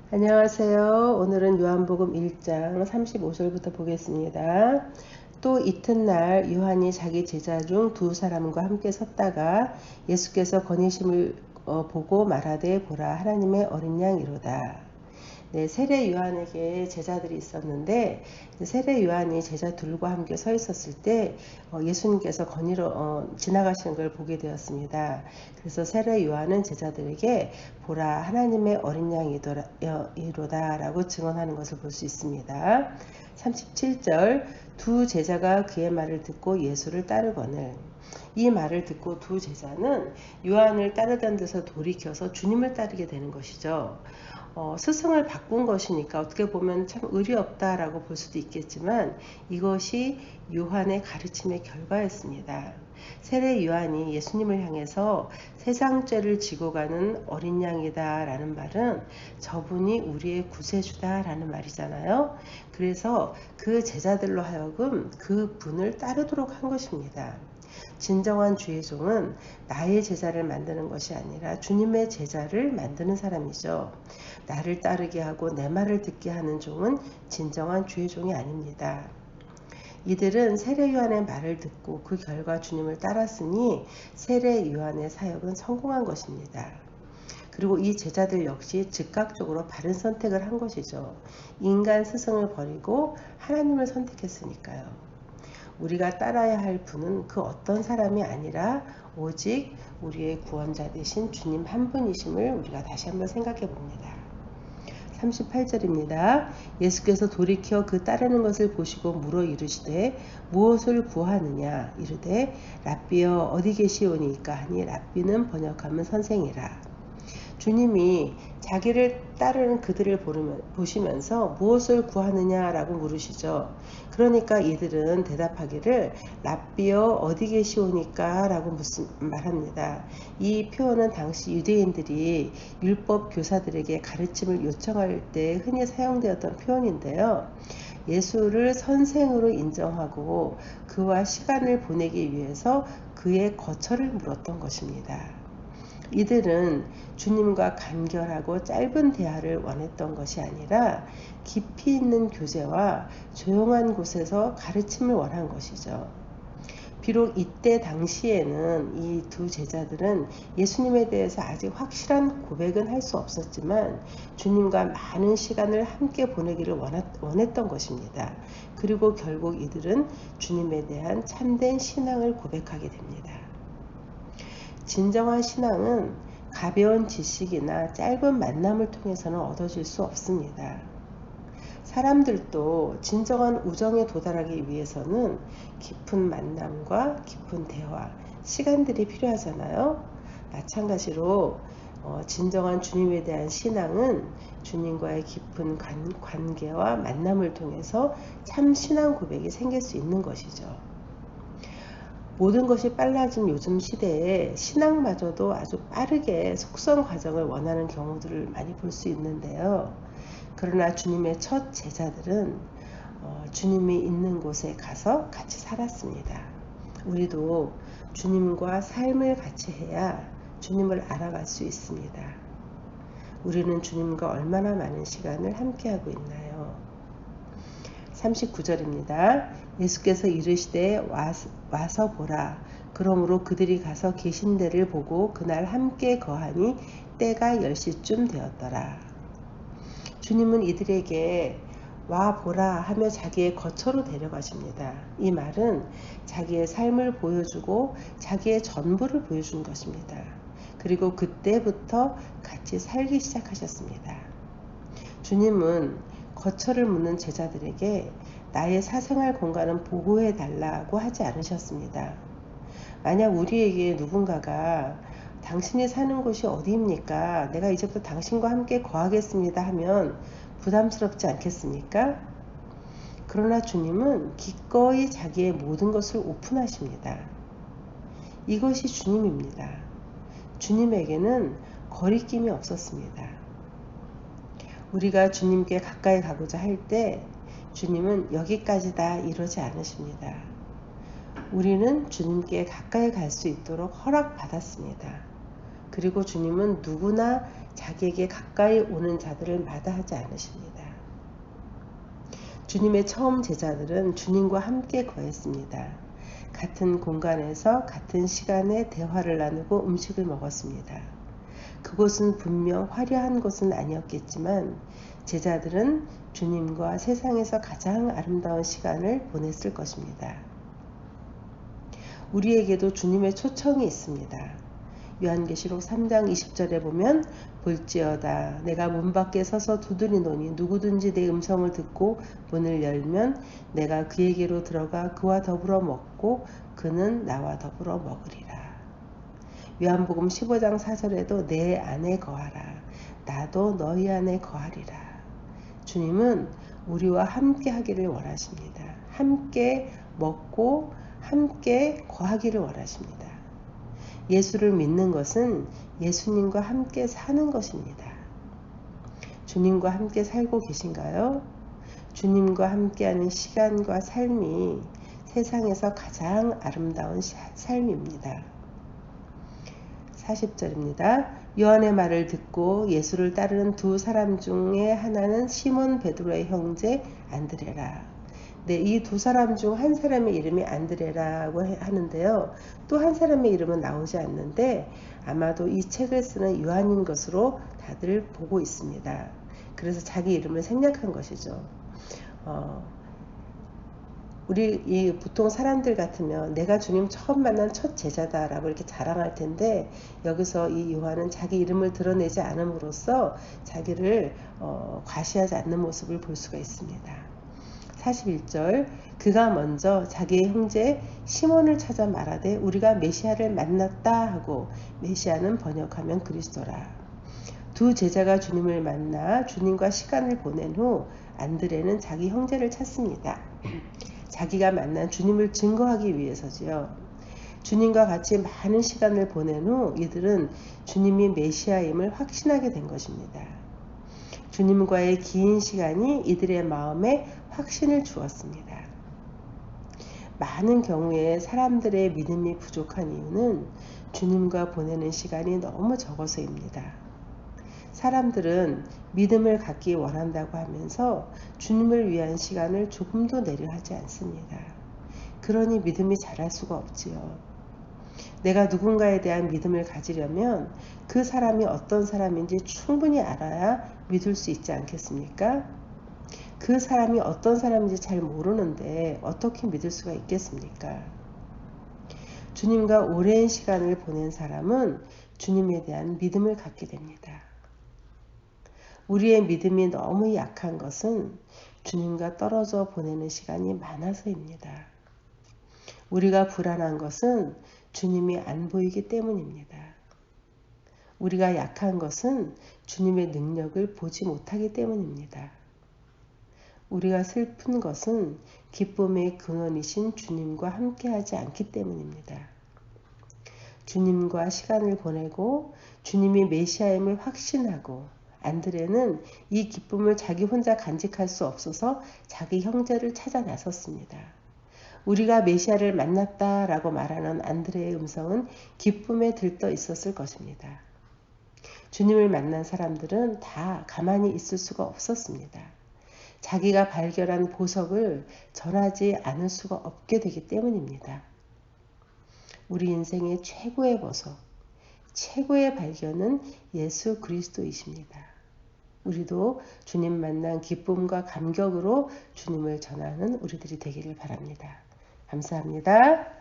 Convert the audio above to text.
안녕하세요. 오늘은 요한복음 1장 35절부터 보겠습니다. 또 이튿날 요한이 자기 제자 중 두 사람과 함께 섰다가 예수께서 거니심을 보고 말하되 보라 하나님의 어린 양이로다. 네, 세례 요한에게 제자들이 있었는데 세례 요한이 제자 둘과 함께 서 있었을 때 예수님께서 거니로 지나가시는 걸 보게 되었습니다. 그래서 세례 요한은 제자들에게 보라 하나님의 어린 양이로다 라고 증언하는 것을 볼 수 있습니다. 37절 두 제자가 그의 말을 듣고 예수를 따르거늘. 이 말을 듣고 두 제자는 요한을 따르던 데서 돌이켜서 주님을 따르게 되는 것이죠. 스승을 바꾼 것이니까 어떻게 보면 참 의리 없다라고 볼 수도 있겠지만 이것이 요한의 가르침의 결과였습니다. 세례 요한이 예수님을 향해서 세상 죄를 지고 가는 어린 양이다 라는 말은 저분이 우리의 구세주다 라는 말이잖아요. 그래서 그 제자들로 하여금 그 분을 따르도록 한 것입니다. 진정한 주의 종은 나의 제자를 만드는 것이 아니라 주님의 제자를 만드는 사람이죠. 나를 따르게 하고 내 말을 듣게 하는 종은 진정한 주의 종이 아닙니다. 이들은 세례 요한의 말을 듣고 그 결과 주님을 따랐으니 세례 요한의 사역은 성공한 것입니다. 그리고 이 제자들 역시 즉각적으로 바른 선택을 한 것이죠. 인간 스승을 버리고 하나님을 선택했으니까요. 우리가 따라야 할 분은 그 어떤 사람이 아니라 오직 우리의 구원자 되신 주님 한 분이심을 우리가 다시 한번 생각해 봅니다. 38절입니다. 예수께서 돌이켜 그 따르는 것을 보시고 물어 이르시되 무엇을 구하느냐 이르되 랍비여 어디 계시오니까 하니 랍비는 번역하면 선생이라. 주님이 자기를 따르는 그들을 보시면서 무엇을 구하느냐라고 물으시죠. 그러니까 이들은 대답하기를 랍비여 어디 계시오니까 라고 말합니다. 이 표현은 당시 유대인들이 율법 교사들에게 가르침을 요청할 때 흔히 사용되었던 표현인데요. 예수를 선생으로 인정하고 그와 시간을 보내기 위해서 그의 거처를 물었던 것입니다. 이들은 주님과 간결하고 짧은 대화를 원했던 것이 아니라 깊이 있는 교제와 조용한 곳에서 가르침을 원한 것이죠. 비록 이때 당시에는 이 두 제자들은 예수님에 대해서 아직 확실한 고백은 할 수 없었지만 주님과 많은 시간을 함께 보내기를 원했던 것입니다. 그리고 결국 이들은 주님에 대한 참된 신앙을 고백하게 됩니다. 진정한 신앙은 가벼운 지식이나 짧은 만남을 통해서는 얻어질 수 없습니다. 사람들도 진정한 우정에 도달하기 위해서는 깊은 만남과 깊은 대화, 시간들이 필요하잖아요. 마찬가지로 진정한 주님에 대한 신앙은 주님과의 깊은 관계와 만남을 통해서 참 신앙 고백이 생길 수 있는 것이죠. 모든 것이 빨라진 요즘 시대에 신앙마저도 아주 빠르게 속성 과정을 원하는 경우들을 많이 볼 수 있는데요. 그러나 주님의 첫 제자들은 주님이 있는 곳에 가서 같이 살았습니다. 우리도 주님과 삶을 같이 해야 주님을 알아갈 수 있습니다. 우리는 주님과 얼마나 많은 시간을 함께하고 있나요? 39절입니다. 예수께서 이르시되 와서 보라. 그러므로 그들이 가서 계신 데를 보고 그날 함께 거하니 때가 10시쯤 되었더라. 주님은 이들에게 와 보라 하며 자기의 거처로 데려가십니다. 이 말은 자기의 삶을 보여주고 자기의 전부를 보여준 것입니다. 그리고 그때부터 같이 살기 시작하셨습니다. 주님은 거처를 묻는 제자들에게 나의 사생활 공간은 보호해 달라고 하지 않으셨습니다. 만약 우리에게 누군가가 당신이 사는 곳이 어디입니까? 내가 이제부터 당신과 함께 거하겠습니다 하면 부담스럽지 않겠습니까? 그러나 주님은 기꺼이 자기의 모든 것을 오픈하십니다. 이것이 주님입니다. 주님에게는 거리낌이 없었습니다. 우리가 주님께 가까이 가고자 할 때 주님은 여기까지다 이러지 않으십니다. 우리는 주님께 가까이 갈 수 있도록 허락받았습니다. 그리고 주님은 누구나 자기에게 가까이 오는 자들을 마다하지 않으십니다. 주님의 처음 제자들은 주님과 함께 거했습니다. 같은 공간에서 같은 시간에 대화를 나누고 음식을 먹었습니다. 그곳은 분명 화려한 곳은 아니었겠지만 제자들은 주님과 세상에서 가장 아름다운 시간을 보냈을 것입니다. 우리에게도 주님의 초청이 있습니다. 요한계시록 3장 20절에 보면 볼지어다 내가 문 밖에 서서 두드리노니 누구든지 내 음성을 듣고 문을 열면 내가 그에게로 들어가 그와 더불어 먹고 그는 나와 더불어 먹으리라. 요한복음 15장 4절에도 내 안에 거하라 나도 너희 안에 거하리라. 주님은 우리와 함께 하기를 원하십니다. 함께 먹고 함께 거하기를 원하십니다. 예수를 믿는 것은 예수님과 함께 사는 것입니다. 주님과 함께 살고 계신가요? 주님과 함께하는 시간과 삶이 세상에서 가장 아름다운 삶입니다. 40절입니다. 요한의 말을 듣고 예수를 따르는 두 사람 중에 하나는 시몬 베드로의 형제 안드레라. 네, 이 두 사람 중 한 사람의 이름이 안드레라고 하는데요. 또 한 사람의 이름은 나오지 않는데 아마도 이 책을 쓰는 요한인 것으로 다들 보고 있습니다. 그래서 자기 이름을 생략한 것이죠. 우리 보통 사람들 같으면 내가 주님 처음 만난 첫 제자다라고 이렇게 자랑할 텐데 여기서 이 요한은 자기 이름을 드러내지 않음으로써 자기를 과시하지 않는 모습을 볼 수가 있습니다. 41절 그가 먼저 자기의 형제 시몬을 찾아 말하되 우리가 메시아를 만났다 하고 메시아는 번역하면 그리스도라. 두 제자가 주님을 만나 주님과 시간을 보낸 후 안드레는 자기 형제를 찾습니다. 자기가 만난 주님을 증거하기 위해서지요. 주님과 같이 많은 시간을 보낸 후 이들은 주님이 메시아임을 확신하게 된 것입니다. 주님과의 긴 시간이 이들의 마음에 확신을 주었습니다. 많은 경우에 사람들의 믿음이 부족한 이유는 주님과 보내는 시간이 너무 적어서입니다. 사람들은 믿음을 갖기 원한다고 하면서 주님을 위한 시간을 조금도 내려하지 않습니다. 그러니 믿음이 자랄 수가 없지요. 내가 누군가에 대한 믿음을 가지려면 그 사람이 어떤 사람인지 충분히 알아야 믿을 수 있지 않겠습니까? 그 사람이 어떤 사람인지 잘 모르는데 어떻게 믿을 수가 있겠습니까? 주님과 오랜 시간을 보낸 사람은 주님에 대한 믿음을 갖게 됩니다. 우리의 믿음이 너무 약한 것은 주님과 떨어져 보내는 시간이 많아서입니다. 우리가 불안한 것은 주님이 안 보이기 때문입니다. 우리가 약한 것은 주님의 능력을 보지 못하기 때문입니다. 우리가 슬픈 것은 기쁨의 근원이신 주님과 함께하지 않기 때문입니다. 주님과 시간을 보내고 주님이 메시아임을 확신하고 안드레는 이 기쁨을 자기 혼자 간직할 수 없어서 자기 형제를 찾아 나섰습니다. 우리가 메시아를 만났다라고 말하는 안드레의 음성은 기쁨에 들떠 있었을 것입니다. 주님을 만난 사람들은 다 가만히 있을 수가 없었습니다. 자기가 발견한 보석을 전하지 않을 수가 없게 되기 때문입니다. 우리 인생의 최고의 보석, 최고의 발견은 예수 그리스도이십니다. 우리도 주님 만난 기쁨과 감격으로 주님을 전하는 우리들이 되기를 바랍니다. 감사합니다.